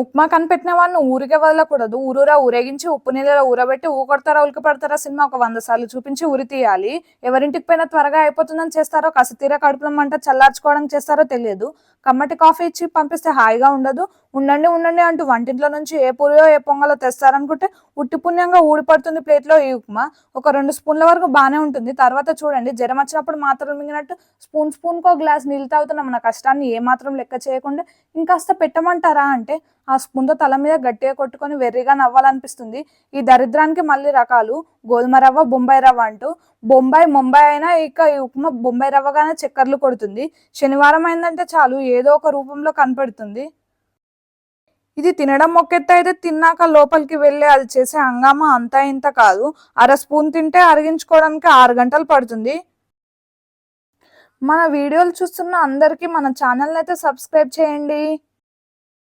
ఉప్మా కనిపెట్టిన వాడిని ఊరికే వదలకూడదు. ఊరూరా ఊరేగించి, ఉప్పు నీళ్ళలో ఊరబెట్టి, కొడతారా ఉలికి పడతారా సినిమా ఒక 100 సార్లు చూపించి ఉరి తీయాలి. ఎవరింటికి పోయినా త్వరగా అయిపోతుందని చేస్తారో, కసితీరా కడుపులో మంట చల్లార్చుకోవడానికి చేస్తారో తెలియదు. కమ్మటి కాఫీ ఇచ్చి పంపిస్తే హాయిగా ఉండదు. ఉండండి ఉండండి అంటూ వంటింట్లో నుంచి ఏ పూరియో ఏ పొంగలో తెస్తారనుకుంటే ఉట్టి పుణ్యంగా ఊడిపడుతుంది ప్లేట్లో ఈ ఉప్మా. ఒక 2 స్పూన్ల వరకు బాగానే ఉంటుంది. తర్వాత చూడండి, జ్వరం వచ్చినప్పుడు మాత్రలు మింగినట్టు స్పూన్కో గ్లాస్ నీళ్ళు తాగుతున్న మన కష్టాన్ని ఏ మాత్రం లెక్క చేయకుండా ఇంకాస్త పెట్టమంటారా అంటే ఆ స్పూన్తో తల మీద గట్టిగా కొట్టుకొని వెర్రిగా నవ్వాలనిపిస్తుంది. ఈ దరిద్రానికి మళ్ళీ రకాలు గోధుమ రవ్వ, బొంబాయి రవ్వ అంటూ. ముంబై అయినా ఇక ఈ ఉప్మా బొంబాయి రవ్వగానే చక్కర్లు కొడుతుంది. శనివారం అయిందంటే చాలు ఏదో ఒక రూపంలో కనపడుతుంది. ఇది తినడం ఒకెత్త అయితే తిన్నాక లోపలికి వెళ్ళి అది చేసే హంగామా అంతా ఇంత కాదు. అర స్పూన్ తింటే అరిగించుకోవడానికి 6 గంటలు పడుతుంది. మన వీడియోలు చూస్తున్న అందరికీ మన ఛానల్ అయితే సబ్స్క్రైబ్ చేయండి.